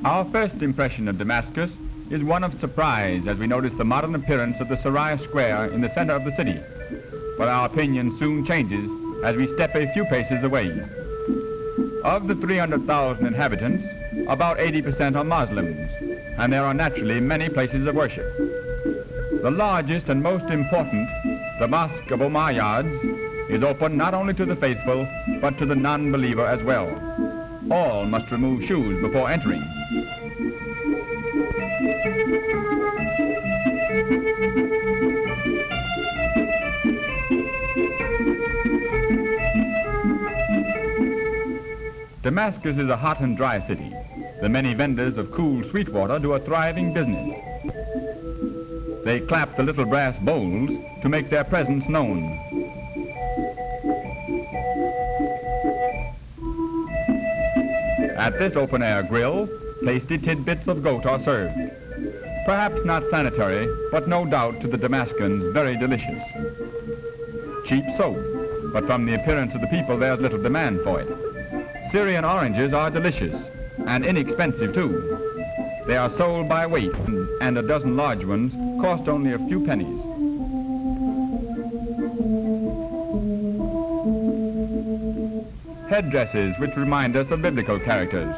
Our first impression of Damascus is one of surprise as we notice the modern appearance of the Syria Square in the center of the city. But our opinion soon changes as we step a few paces away. Of the 300,000 inhabitants, about 80% are Muslims, and there are naturally many places of worship. The largest and most important, the Mosque of Umayyads, is open not only to the faithful, but to the non-believer as well. All must remove shoes before entering. Damascus is a hot and dry city. The many vendors of cool sweet water do a thriving business. They clap the little brass bowls to make their presence known. At this open-air grill, tasty tidbits of goat are served. Perhaps not sanitary, but no doubt to the Damascans very delicious. Cheap soap, but from the appearance of the people there's little demand for it. Syrian oranges are delicious and inexpensive too. They are sold by weight, and a dozen large ones cost only a few pennies. Headdresses which remind us of biblical characters.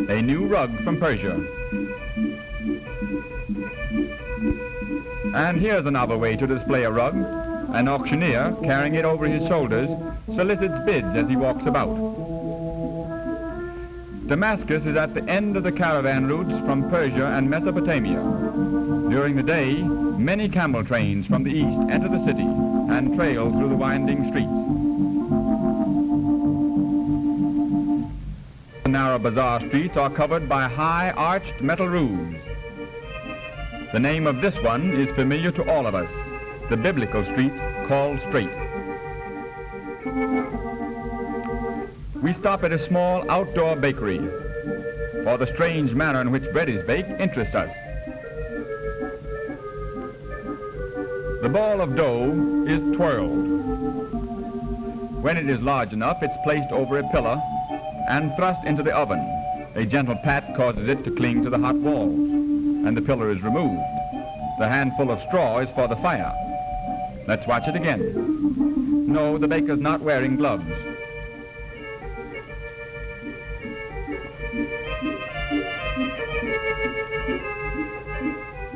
A new rug from Persia. And here's another way to display a rug. An auctioneer, carrying it over his shoulders, solicits bids as he walks about. Damascus is at the end of the caravan routes from Persia and Mesopotamia. During the day, many camel trains from the east enter the city and trail through the winding streets. The narrow bazaar streets are covered by high arched metal roofs. The name of this one is familiar to all of us. The biblical street called Straight. We stop at a small outdoor bakery, for the strange manner in which bread is baked interests us. The ball of dough is twirled. When it is large enough, it's placed over a pillar and thrust into the oven. A gentle pat causes it to cling to the hot walls, and the pillar is removed. The handful of straw is for the fire. Let's watch it again. No, the baker's not wearing gloves.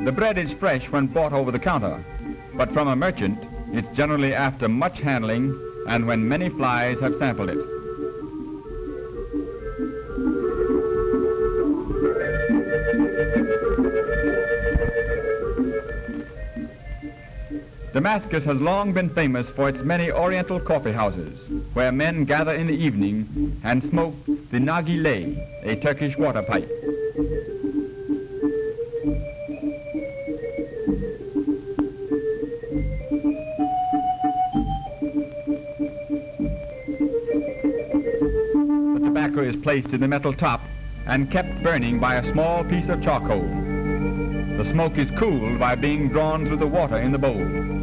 The bread is fresh when bought over the counter, but from a merchant, it's generally after much handling and when many flies have sampled it. Damascus has long been famous for its many oriental coffee houses, where men gather in the evening and smoke the nargileh, a Turkish water pipe. The tobacco is placed in the metal top and kept burning by a small piece of charcoal. The smoke is cooled by being drawn through the water in the bowl.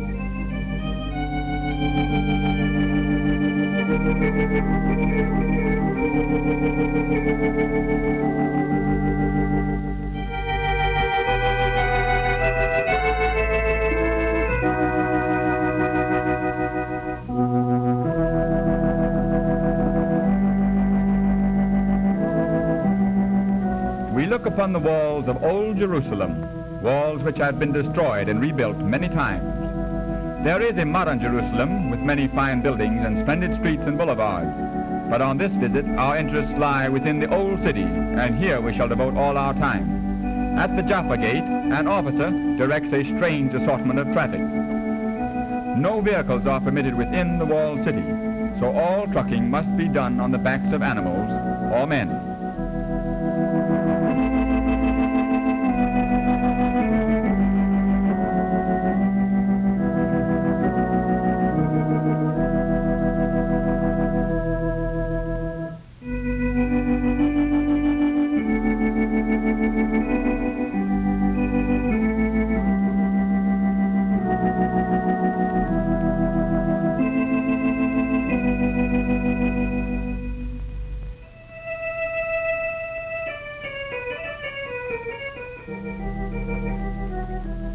We look upon the walls of old Jerusalem, walls which have been destroyed and rebuilt many times. There is a modern Jerusalem with many fine buildings and splendid streets and boulevards. But on this visit, our interests lie within the old city, and here we shall devote all our time. At the Jaffa Gate, an officer directs a strange assortment of traffic. No vehicles are permitted within the walled city, so all trucking must be done on the backs of animals or men.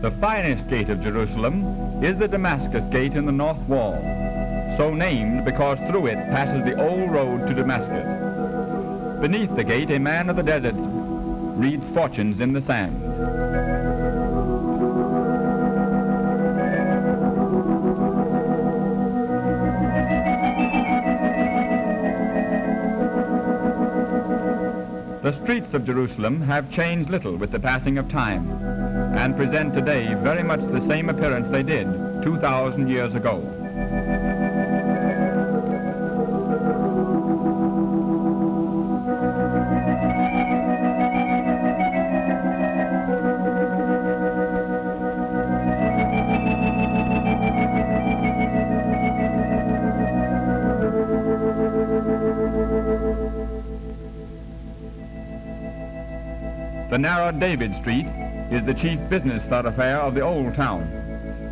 The finest gate of Jerusalem is the Damascus gate in the north wall, so named because through it passes the old road to Damascus. Beneath the gate, a man of the desert reads fortunes in the sand. The streets of Jerusalem have changed little with the passing of time, and present today very much the same appearance they did 2,000 years ago. The narrow David Street is the chief business thoroughfare of the old town.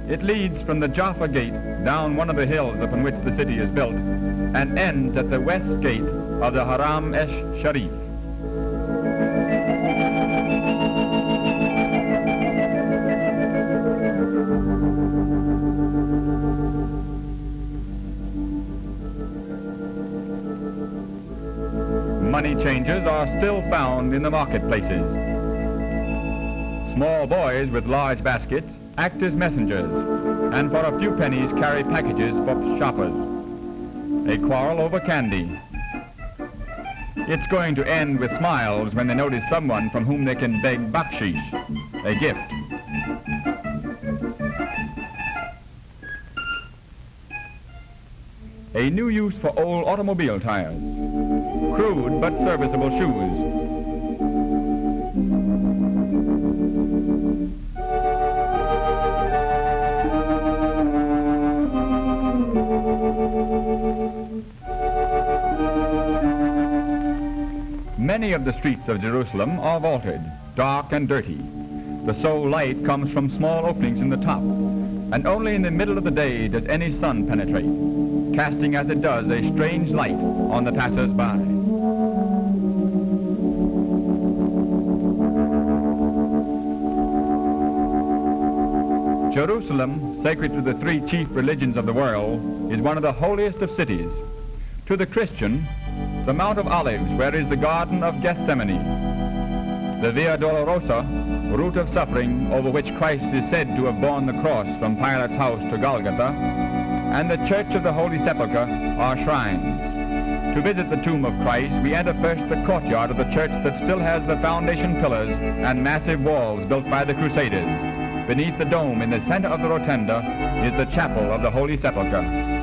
It leads from the Jaffa Gate down one of the hills upon which the city is built and ends at the west gate of the Haram Sharif. Money changers are still found in the marketplaces. Small boys with large baskets act as messengers, and for a few pennies carry packages for shoppers. A quarrel over candy. It's going to end with smiles when they notice someone from whom they can beg bakshish, a gift. A new use for old automobile tires. Crude but serviceable shoes. Many of the streets of Jerusalem are vaulted, dark and dirty. The sole light comes from small openings in the top, and only in the middle of the day does any sun penetrate, casting as it does a strange light on the passers-by. Jerusalem, sacred to the three chief religions of the world, is one of the holiest of cities. To the Christian, the Mount of Olives, where is the Garden of Gethsemane, the Via Dolorosa, route of suffering over which Christ is said to have borne the cross from Pilate's house to Golgotha, and the Church of the Holy Sepulchre are shrines. To visit the tomb of Christ, we enter first the courtyard of the church that still has the foundation pillars and massive walls built by the Crusaders. Beneath the dome in the center of the rotunda is the chapel of the Holy Sepulchre.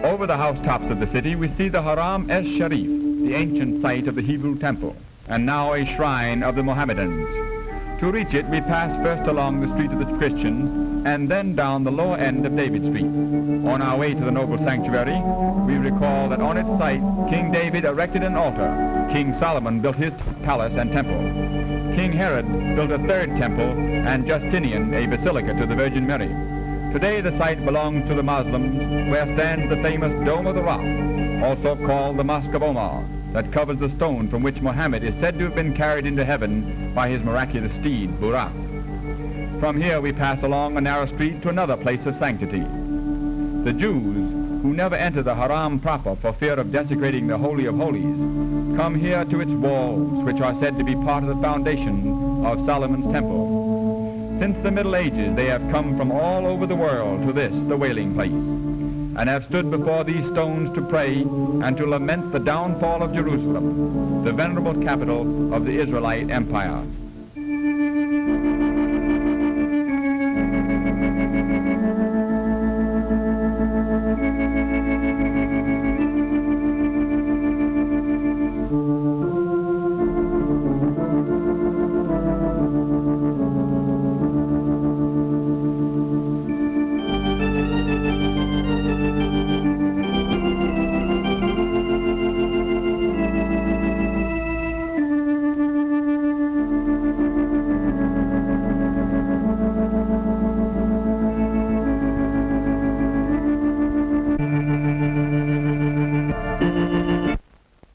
Over the housetops of the city, we see the Haram Sharif, the ancient site of the Hebrew temple, and now a shrine of the Mohammedans. To reach it, we pass first along the street of the Christians, and then down the lower end of David Street. On our way to the noble sanctuary, we recall that on its site, King David erected an altar. King Solomon built his palace and temple. King Herod built a third temple, and Justinian a basilica to the Virgin Mary. Today the site belongs to the Muslims, where stands the famous Dome of the Rock, also called the Mosque of Omar, that covers the stone from which Muhammad is said to have been carried into heaven by his miraculous steed, Buraq. From here we pass along a narrow street to another place of sanctity. The Jews, who never enter the Haram proper for fear of desecrating the Holy of Holies, come here to its walls, which are said to be part of the foundation of Solomon's temple. Since the Middle Ages, they have come from all over the world to this, the wailing place, and have stood before these stones to pray and to lament the downfall of Jerusalem, the venerable capital of the Israelite Empire.